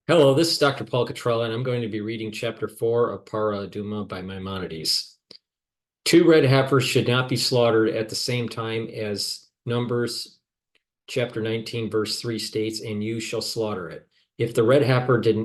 Hello, this is Dr. Paul Cottrell, and I'm going to be reading Chapter 4 of Parah Adumah by Maimonides. Two red heifers should not be slaughtered at the same time, as Numbers chapter 19, verse 3 states, and you shall slaughter it. If the red heifer did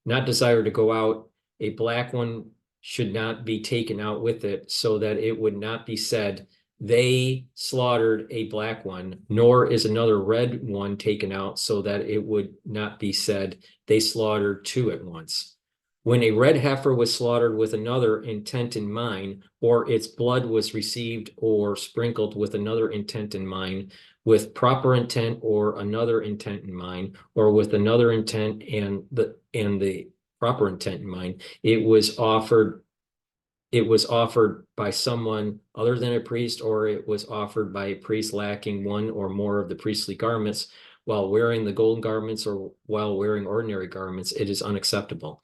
not desire to go out, a black one should not be taken out with it, so that it would not be said, they slaughtered a black one, nor is another red one taken out, so that it would not be said, they slaughtered two at once. When a red heifer was slaughtered with another intent in mind, or its blood was received or sprinkled with another intent in mind, with proper intent or another intent in mind, or with another intent and the proper intent in mind, it was offered by someone other than a priest, or it was offered by a priest lacking one or more of the priestly garments while wearing the golden garments or while wearing ordinary garments, it is unacceptable.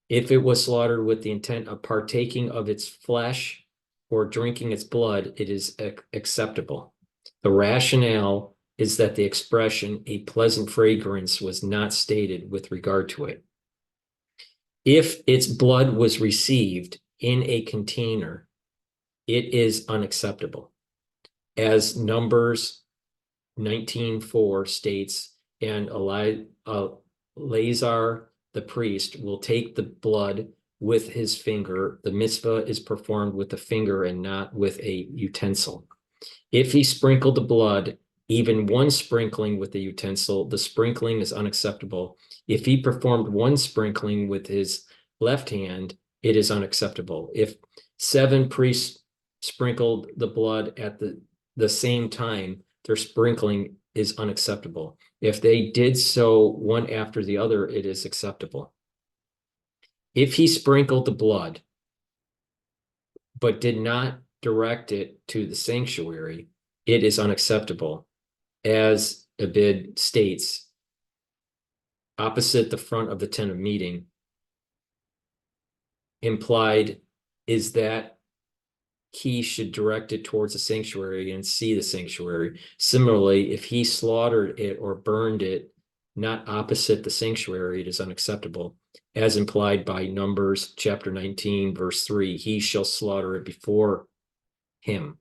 If it was slaughtered with the intent of partaking of its flesh or drinking its blood, it is acceptable. The rationale is that the expression "a pleasant fragrance" was not stated with regard to it. If its blood was received in a container, it is unacceptable. As Numbers 19:4 states, and Eleazar the priest will take the blood with his finger. The mitzvah is performed with the finger and not with a utensil. If he sprinkled the blood, even one sprinkling with the utensil, the sprinkling is unacceptable. If he performed one sprinkling with his left hand, it is unacceptable. If 7 priests sprinkled the blood at the same time, their sprinkling is unacceptable. If they did so one after the other, it is acceptable. If he sprinkled the blood, but did not direct it to the sanctuary, it is unacceptable. As Abid states, opposite the front of the tent of meeting, implied is that he should direct it towards the sanctuary and see the sanctuary. Similarly, if he slaughtered it or burned it not opposite the sanctuary, it is unacceptable, as implied by Numbers chapter 19, verse 3. He shall slaughter it before him.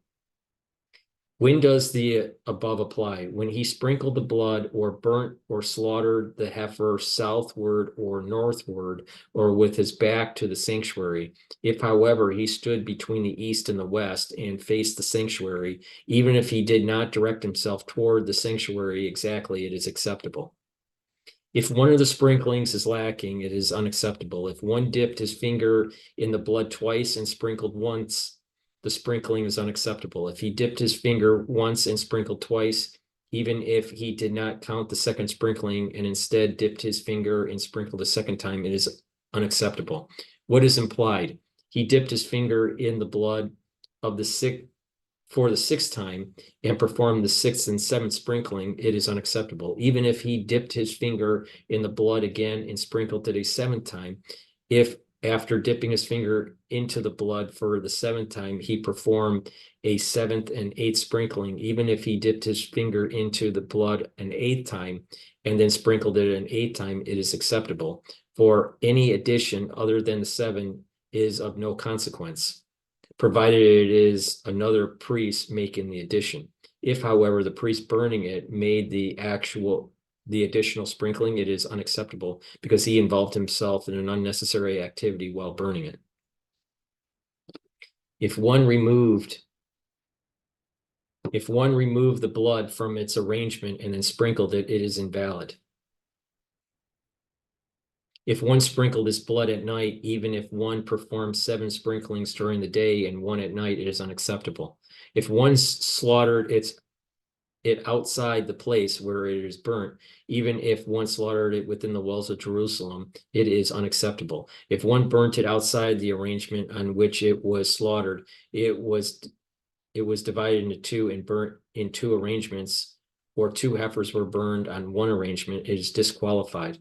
When does the above apply? When he sprinkled the blood or burnt or slaughtered the heifer southward or northward, or with his back to the sanctuary. If, however, he stood between the east and the west and faced the sanctuary, even if he did not direct himself toward the sanctuary exactly, it is acceptable. If one of the sprinklings is lacking, it is unacceptable. If one dipped his finger in the blood twice and sprinkled once, the sprinkling is unacceptable. If he dipped his finger once and sprinkled twice, even if he did not count the second sprinkling and instead dipped his finger and sprinkled a second time, it is unacceptable. What is implied? He dipped his finger in the blood of the sick for the 6th time and performed the 6th and 7th sprinkling, it is unacceptable. Even if he dipped his finger in the blood again and sprinkled it a 7th time, if after dipping his finger into the blood for the 7th time, he performed a 7th and 8th sprinkling, even if he dipped his finger into the blood an 8th time and then sprinkled it an 8th time, it is acceptable. For any addition other than the 7 is of no consequence, provided it is another priest making the addition. If, however, the priest burning it made the additional sprinkling, it is unacceptable because he involved himself in an unnecessary activity while burning it. If one removed the blood from its arrangement and then sprinkled it, it is invalid. If one sprinkled his blood at night, even if one performed 7 sprinklings during the day and 1 at night, it is unacceptable. If one slaughtered it outside the place where it is burnt, even if one slaughtered it within the walls of Jerusalem, it is unacceptable. If one burnt it outside the arrangement on which it was slaughtered, it was divided into 2 and burnt in 2 arrangements, or 2 heifers were burned on 1 arrangement, it is disqualified.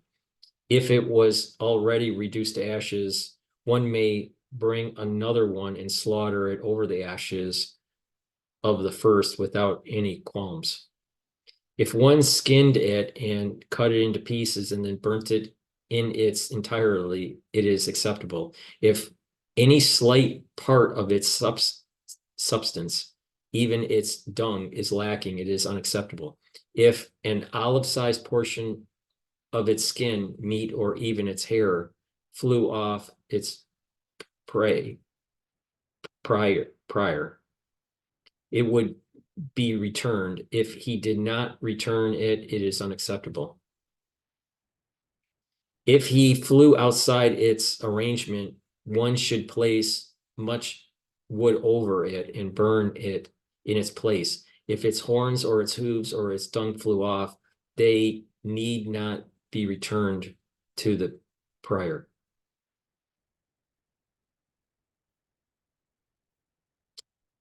If it was already reduced to ashes, one may bring another one and slaughter it over the ashes of the first without any qualms. If one skinned it and cut it into pieces and then burnt it in its entirety, it is acceptable. If any slight part of its substance, even its dung, is lacking, it is unacceptable. If an olive-sized portion of its skin, meat, or even its hair flew off its prior, it would be returned. If he did not return it, it is unacceptable. If he flew outside its arrangement, one should place much wood over it and burn it in its place. If its horns or its hooves or its dung flew off, they need not be returned to the prior.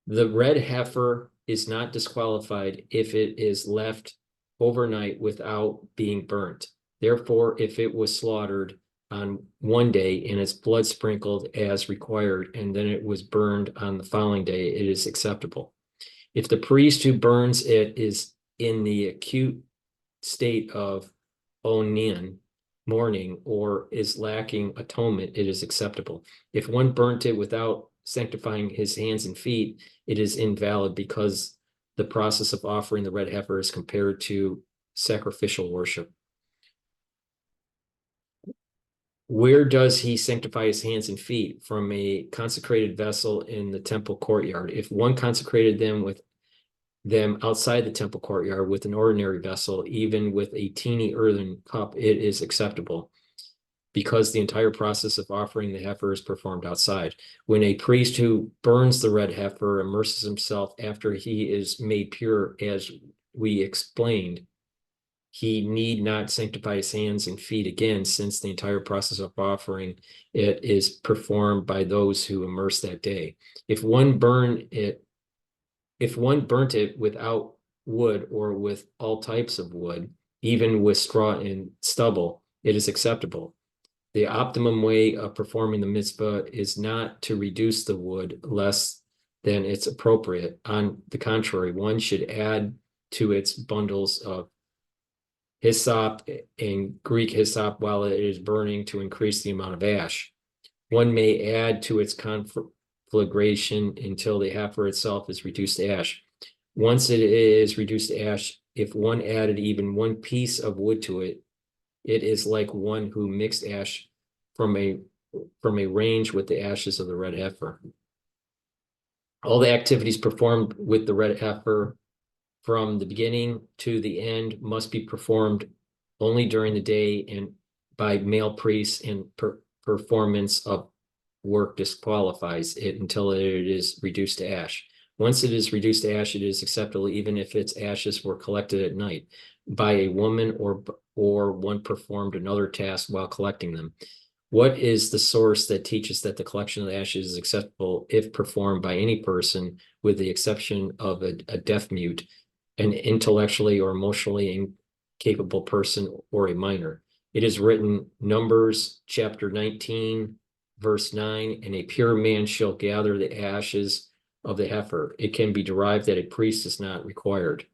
The red heifer is not disqualified if it is left overnight without being burnt. Therefore, if it was slaughtered on one day and its blood sprinkled as required, and then it was burned on the following day, it is acceptable. If the priest who burns it is in the acute state of onin, mourning, or is lacking atonement, it is acceptable. If one burnt it without sanctifying his hands and feet, it is invalid, because the process of offering the red heifer is compared to sacrificial worship. Where does he sanctify his hands and feet? From a consecrated vessel in the temple courtyard. If one consecrated them outside the temple courtyard with an ordinary vessel, even with a teeny earthen cup, it is acceptable, because the entire process of offering the heifer is performed outside. When a priest who burns the red heifer immerses himself after he is made pure, as we explained, he need not sanctify his hands and feet again, since the entire process of offering it is performed by those who immerse that day. If one burnt it without wood or with all types of wood, even with straw and stubble, it is acceptable. The optimum way of performing the mitzvah is not to reduce the wood less than it's appropriate. On the contrary, one should add to its bundles of hyssop and Greek hyssop while it is burning to increase the amount of ash. One may add to its conflagration until the heifer itself is reduced to ash. Once it is reduced to ash, if one added even one piece of wood to it, it is like one who mixed ash from a range with the ashes of the red heifer. All the activities performed with the red heifer from the beginning to the end must be performed only during the day and by male priests, and performance of work disqualifies it until it is reduced to ash. Once it is reduced to ash, it is acceptable even if its ashes were collected at night by a woman, or one performed another task while collecting them. What is the source that teaches that the collection of the ashes is acceptable if performed by any person, with the exception of a deaf mute, an intellectually or emotionally incapable person, or a minor? It is written, Numbers chapter 19, verse 9, and a pure man shall gather the ashes of the heifer. It can be derived that a priest is not required.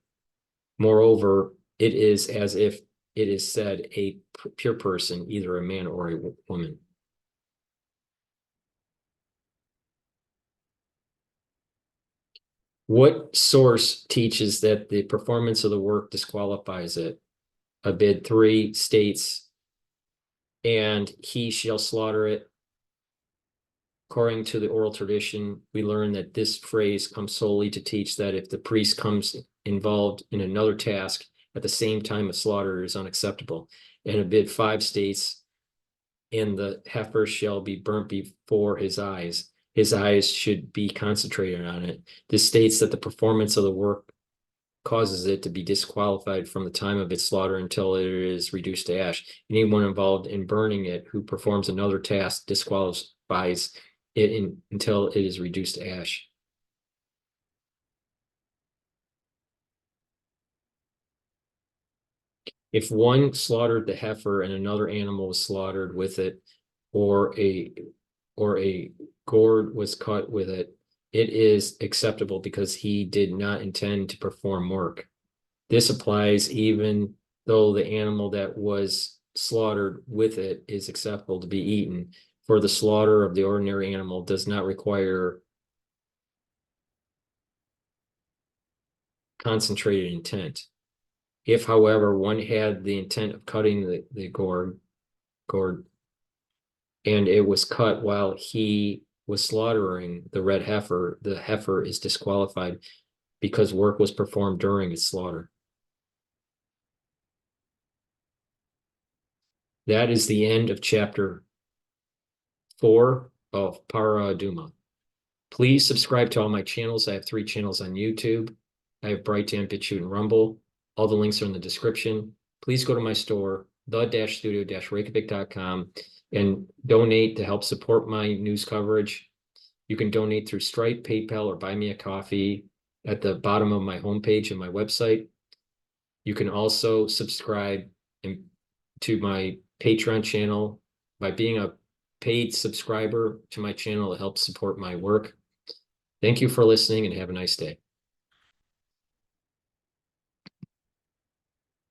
Moreover, it is as if it is said, a pure person, either a man or a woman. What source teaches that the performance of the work disqualifies it? Ep12 states, and he shall slaughter it. According to the oral tradition, we learn that this phrase comes solely to teach that if the priest comes involved in another task at the same time a slaughter is unacceptable. And Ep5 states, and the heifer shall be burnt before his eyes. His eyes should be concentrated on it. This states that the performance of the work causes it to be disqualified from the time of its slaughter until it is reduced to ash. Anyone involved in burning it who performs another task disqualifies it until it is reduced to ash. If one slaughtered the heifer and another animal was slaughtered with it, or a gourd was cut with it, it is acceptable, because he did not intend to perform work. This applies even though the animal that was slaughtered with it is acceptable to be eaten. For the slaughter of the ordinary animal does not require concentrated intent. If, however, one had the intent of cutting the gourd, and it was cut while he was slaughtering the red heifer, the heifer is disqualified because work was performed during its slaughter. That is the end of chapter 4 of Parah Adumah. Please subscribe to all my channels. I have 3 channels on YouTube. I have Brighteon, Bitchute, and Rumble. All the links are in the description. Please go to my store, the-studio-reykjavik.com, and donate to help support my news coverage. You can donate through Stripe, PayPal, or buy me a coffee at the bottom of my homepage and my website. You can also subscribe to my Patreon channel by being a paid subscriber to my channel. It helps support my work. Thank you for listening and have a nice day.